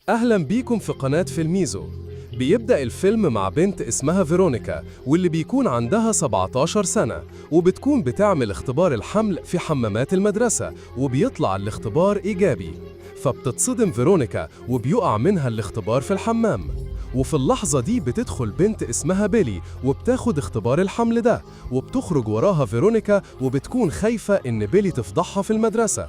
أهلا بيكم في قناة فيلميزو. بيبدأ الفيلم مع بنت اسمها فيرونيكا واللي بيكون عندها 17 سنة، وبتكون بتعمل اختبار الحمل في حمامات المدرسة، وبيطلع الاختبار إيجابي. فبتتصدم فيرونيكا وبيقع منها الاختبار في الحمام، وفي اللحظة دي بتدخل بنت اسمها بيلي وبتاخد اختبار الحمل ده، وبتخرج وراها فيرونيكا وبتكون خايفة إن بيلي تفضحها في المدرسة.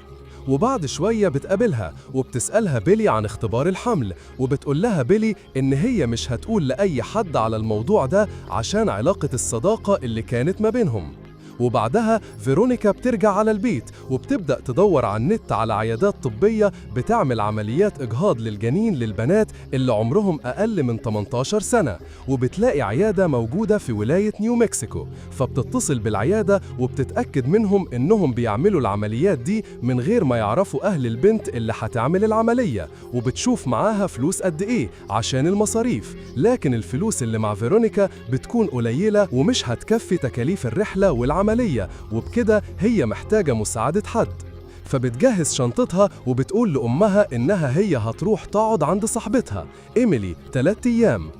وبعد شوية بتقابلها وبتسألها بيلي عن اختبار الحمل، وبتقول لها بيلي إن هي مش هتقول لأي حد على الموضوع ده عشان علاقة الصداقة اللي كانت ما بينهم. وبعدها فيرونيكا بترجع على البيت وبتبدأ تدور على النت على عيادات طبية بتعمل عمليات إجهاض للجنين للبنات اللي عمرهم أقل من 18 سنة، وبتلاقي عيادة موجودة في ولاية نيو مكسيكو. فبتتصل بالعيادة وبتتأكد منهم إنهم بيعملوا العمليات دي من غير ما يعرفوا أهل البنت اللي هتعمل العملية، وبتشوف معاها فلوس قد إيه عشان المصاريف. لكن الفلوس اللي مع فيرونيكا بتكون قليلة ومش هتكفي تكاليف الرحلة والعملية، وبكده هي محتاجة مساعدة حد. فبتجهز شنطتها وبتقول لأمها إنها هي هتروح تقعد عند صاحبتها إيميلي 3 أيام.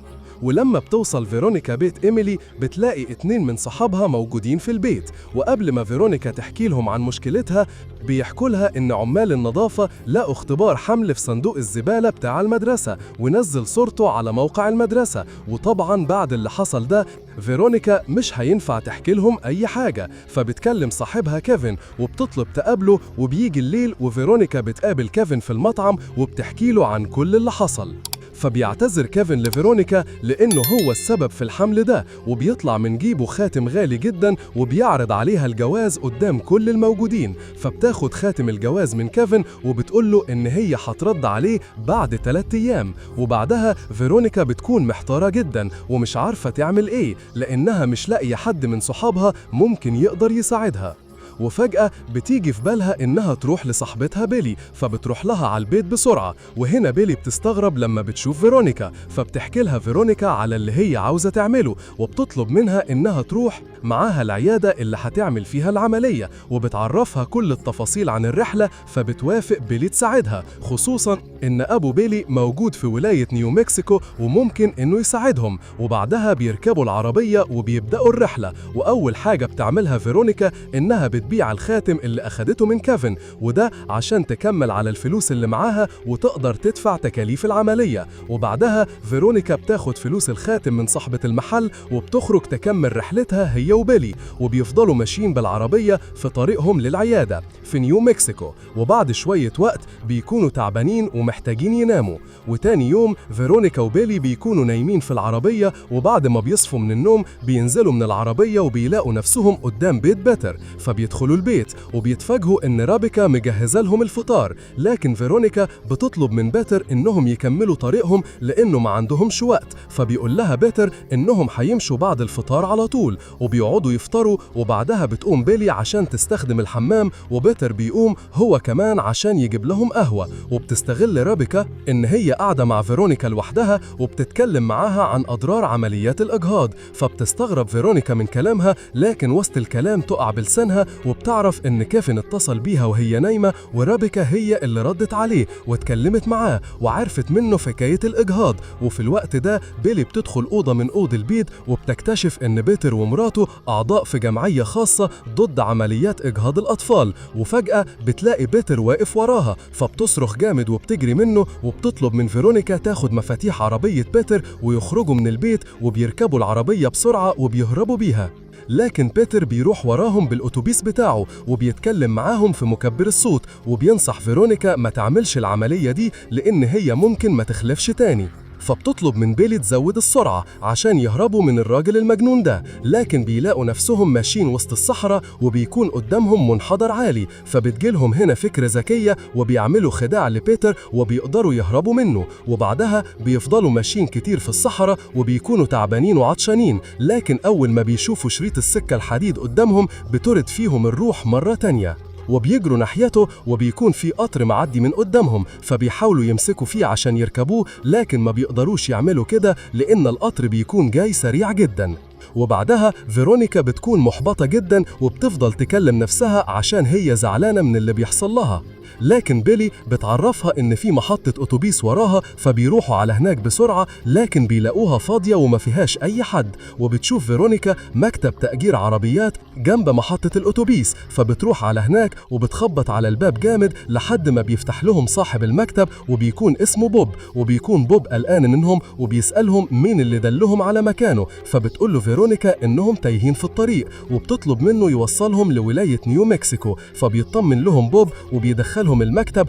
ولما بتوصل فيرونيكا بيت إيميلي بتلاقي 2 من صحابها موجودين في البيت، وقبل ما فيرونيكا تحكي لهم عن مشكلتها بيحكوا لها إن عمال النظافة لقوا اختبار حمل في صندوق الزبالة بتاع المدرسة ونزل صورته على موقع المدرسة. وطبعا بعد اللي حصل ده فيرونيكا مش هينفع تحكي لهم أي حاجة، فبتكلم صاحبها كيفن وبتطلب تقابله، وبيجي الليل وفيرونيكا بتقابل كيفن في المطعم وبتحكي له عن كل اللي حصل. فبيعتذر كيفن لفيرونيكا لأنه هو السبب في الحمل ده، وبيطلع من جيبه خاتم غالي جدا وبيعرض عليها الجواز قدام كل الموجودين. فبتاخد خاتم الجواز من كيفن وبتقول له إن هي هترد عليه بعد 3 أيام. وبعدها فيرونيكا بتكون محتارة جدا ومش عارفة تعمل إيه، لأنها مش لاقية حد من صحابها ممكن يقدر يساعدها. وفجأة بتيجي في بالها إنها تروح لصاحبتها بيلي، فبتروح لها على البيت بسرعة. وهنا بيلي بتستغرب لما بتشوف فيرونيكا، فبتحكي لها فيرونيكا على اللي هي عاوزة تعمله، وبتطلب منها إنها تروح معاها العيادة اللي هتعمل فيها العملية، وبتعرفها كل التفاصيل عن الرحلة. فبتوافق بيلي تساعدها، خصوصا إن أبو بيلي موجود في ولاية نيو مكسيكو وممكن إنه يساعدهم. وبعدها بيركبوا العربية وبيبدأوا الرحلة. وأول حاجة بتعملها فيرونيكا إنها بتبيع الخاتم اللي أخدته من كيفن، وده عشان تكمل على الفلوس اللي معاها وتقدر تدفع تكاليف العملية. وبعدها فيرونيكا بتاخد فلوس الخاتم من صاحبة المحل وبتخرج تكمل رحلتها هي وبيلي، وبيفضلوا ماشيين بالعربية في طريقهم للعيادة في نيو مكسيكو. وبعد شوية وقت بيكونوا تعبانين ومحتاجين يناموا، وتاني يوم فيرونيكا وبيلي بيكونوا نايمين في العربية، وبعد ما بيصفوا من النوم بينزلوا من العربية وبيلاقوا نفسهم قدام بيت بيتر. فبيدخلوا البيت وبيتفاجئوا ان رابيكا مجهزه لهم الفطار، لكن فيرونيكا بتطلب من بيتر انهم يكملوا طريقهم لانه ما عندهمش وقت. فبيقول لها بيتر انهم هيمشوا بعد الفطار على طول، وبيقعدوا يفطروا. وبعدها بتقوم بيلي عشان تستخدم الحمام، وبيتر بيقوم هو كمان عشان يجيب لهم قهوة. وبتستغل رابيكا ان هي قاعدة مع فيرونيكا لوحدها وبتتكلم معاها عن اضرار عمليات الاجهاض. فبتستغرب فيرونيكا من كلامها، لكن وسط الكلام تقع بلسانها وبتعرف ان كيفن اتصل بيها وهي نايمة، ورابيكا هي اللي ردت عليه واتكلمت معاه وعرفت منه حكاية الإجهاض. وفي الوقت ده بيلي بتدخل أوضة من أوض البيت وبتكتشف ان بيتر ومراته أعضاء في جمعية خاصة ضد عمليات إجهاض الأطفال. وفجأة بتلاقي بيتر واقف وراها، فبتصرخ جامد وبتجري منه وبتطلب من فيرونيكا تاخد مفاتيح عربية بيتر ويخرجوا من البيت، وبيركبوا العربية بسرعة وبيهربوا بيها. لكن بيتر بيروح وراهم بالأتوبيس بتاعه وبيتكلم معاهم في مكبر الصوت، وبينصح فيرونيكا ما تعملش العملية دي لأن هي ممكن ما تخلفش تاني. فبتطلب من بيلي تزود السرعة عشان يهربوا من الراجل المجنون ده، لكن بيلاقوا نفسهم ماشيين وسط الصحراء وبيكون قدامهم منحدر عالي. فبتجيلهم هنا فكرة ذكية وبيعملوا خداع لبيتر وبيقدروا يهربوا منه. وبعدها بيفضلوا ماشيين كتير في الصحراء وبيكونوا تعبانين وعطشانين، لكن أول ما بيشوفوا شريط السكة الحديد قدامهم بترد فيهم الروح مرة تانية، وبيجروا ناحيته وبيكون في قطر معدي من قدامهم. فبيحاولوا يمسكوا فيه عشان يركبوه، لكن ما بيقدروش يعملوا كده لأن القطر بيكون جاي سريع جدا. وبعدها فيرونيكا بتكون محبطة جدا وبتفضل تكلم نفسها عشان هي زعلانة من اللي بيحصل لها. لكن بيلي بتعرفها إن في محطة أتوبيس وراها، فبيروحوا على هناك بسرعة، لكن بيلاقوها فاضية وما فيهاش أي حد. وبتشوف فيرونيكا مكتب تأجير عربيات جنب محطة الأتوبيس، فبتروح على هناك وبتخبط على الباب جامد لحد ما بيفتح لهم صاحب المكتب، وبيكون اسمه بوب. وبيكون بوب قلقان منهم وبيسألهم مين اللي دلهم على مكانه، فبتقول له فيرونيكا إنهم تايهين في الطريق، وبتطلب منه يوصلهم لولاية نيو مكسيكو. فبيطمن لهم بوب وبيدخلهم المكتب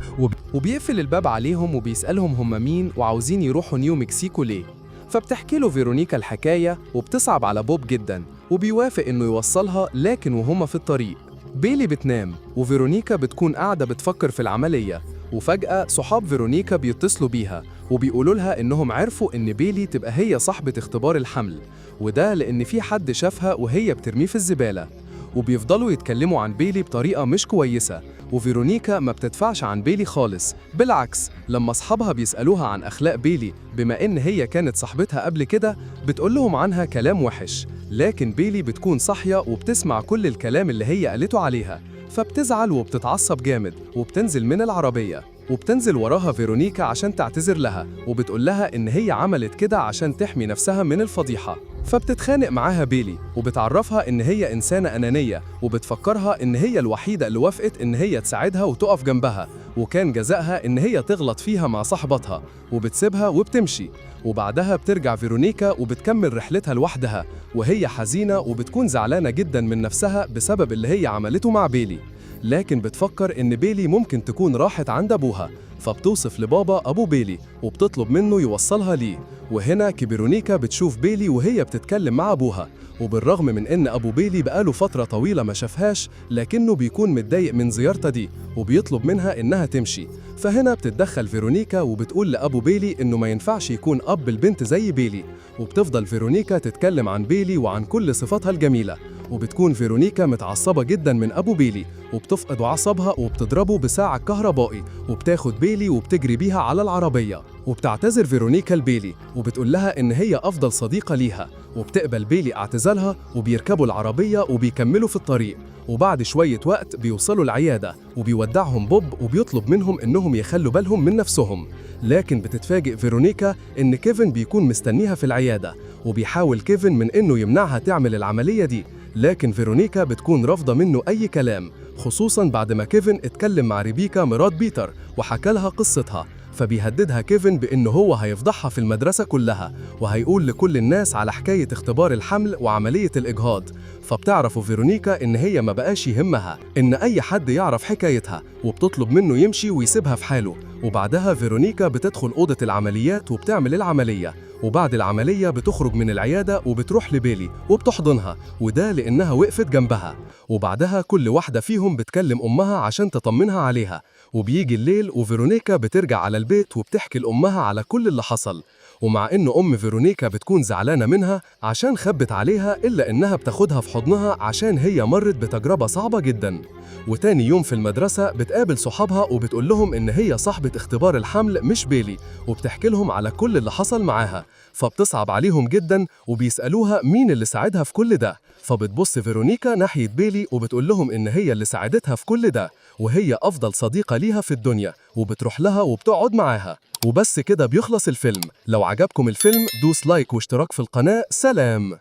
وبيقفل الباب عليهم وبيسألهم هم مين وعاوزين يروحوا نيو مكسيكو ليه. فبتحكي له فيرونيكا الحكاية وبتصعب على بوب جدا، وبيوافق إنه يوصلها. لكن وهما في الطريق بيلي بتنام وفيرونيكا بتكون قاعدة بتفكر في العملية، وفجأة صحاب فيرونيكا بيتصلوا بيها وبيقولوا لها إنهم عرفوا إن بيلي تبقى هي صاحبة اختبار الحمل، وده لأن في حد شافها وهي بترميه في الزبالة. وبيفضلوا يتكلموا عن بيلي بطريقة مش كويسة، وفيرونيكا ما بتدفعش عن بيلي خالص. بالعكس، لما أصحابها بيسألوها عن أخلاق بيلي بما إن هي كانت صاحبتها قبل كده، بتقول لهم عنها كلام وحش. لكن بيلي بتكون صاحية وبتسمع كل الكلام اللي هي قالته عليها، فبتزعل وبتتعصب جامد وبتنزل من العربية. وبتنزل وراها فيرونيكا عشان تعتذر لها، وبتقول لها إن هي عملت كده عشان تحمي نفسها من الفضيحة. فبتتخانق معاها بيلي وبتعرفها إن هي إنسانة أنانية، وبتفكرها إن هي الوحيدة اللي وافقت إن هي تساعدها وتقف جنبها، وكان جزائها إن هي تغلط فيها مع صاحبتها. وبتسيبها وبتمشي. وبعدها بترجع فيرونيكا وبتكمل رحلتها لوحدها وهي حزينة، وبتكون زعلانة جدا من نفسها بسبب اللي هي عملته مع بيلي. لكن بتفكر إن بيلي ممكن تكون راحت عند أبوها، فبتوصف لبابا أبو بيلي وبتطلب منه يوصلها ليه. وهنا فيرونيكا بتشوف بيلي وهي بتتكلم مع أبوها، وبالرغم من إن أبو بيلي بقاله فترة طويلة ما شافهاش، لكنه بيكون متضايق من زيارتها دي وبيطلب منها إنها تمشي. فهنا بتتدخل فيرونيكا وبتقول لأبو بيلي إنه ما ينفعش يكون أب البنت زي بيلي. وبتفضل فيرونيكا تتكلم عن بيلي وعن كل صفاتها الجميلة، وبتكون فيرونيكا متعصبة جدا من أبو بيلي وبتفقد عصبها وبتضربه بساعة كهربائي، وبتاخد بيلي وبتجري بيها على العربية. وبتعتذر فيرونيكا لبيلي وبتقول لها إن هي أفضل صديقة ليها، وبتقبل بيلي اعتزالها وبيركبوا العربية وبيكملوا في الطريق. وبعد شوية وقت بيوصلوا العيادة وبيودعهم بوب وبيطلب منهم إنهم يخلوا بالهم من نفسهم. لكن بتتفاجئ فيرونيكا إن كيفن بيكون مستنيها في العيادة، وبيحاول كيفن من إنه يمنعها تعمل العملية دي، لكن فيرونيكا بتكون رافضة منه أي كلام، خصوصاً بعد ما كيفن اتكلم مع ريبيكا مرات بيتر وحكى لها قصتها. فبيهددها كيفن بإنه هو هيفضحها في المدرسة كلها، وهيقول لكل الناس على حكاية اختبار الحمل وعملية الإجهاض. فبتعرف فيرونيكا إن هي ما بقاش يهمها إن أي حد يعرف حكايتها، وبتطلب منه يمشي ويسيبها في حاله. وبعدها فيرونيكا بتدخل أوضة العمليات وبتعمل العملية، وبعد العملية بتخرج من العيادة وبتروح لبيلي وبتحضنها، وده لأنها وقفت جنبها. وبعدها كل واحدة فيهم بتكلم أمها عشان تطمنها عليها. وبيجي الليل وفيرونيكا بترجع على البيت وبتحكي لأمها على كل اللي حصل. ومع إن أم فيرونيكا بتكون زعلانة منها عشان خبت عليها، إلا إنها بتاخدها في حضنها عشان هي مرت بتجربة صعبة جدا. وتاني يوم في المدرسة بتقابل صحابها وبتقول لهم إن هي صاحبة اختبار الحمل مش بيلي، وبتحكي لهم على كل اللي حصل معاها. فبتصعب عليهم جدا وبيسألوها مين اللي ساعدها في كل ده. فبتبص فيرونيكا ناحية بيلي وبتقول لهم إن هي اللي ساعدتها في كل ده، وهي أفضل صديقة ليها في الدنيا، وبتروح لها وبتقعد معاها. وبس كده بيخلص الفيلم. لو عجبكم الفيلم دوس لايك واشتراك في القناة. سلام.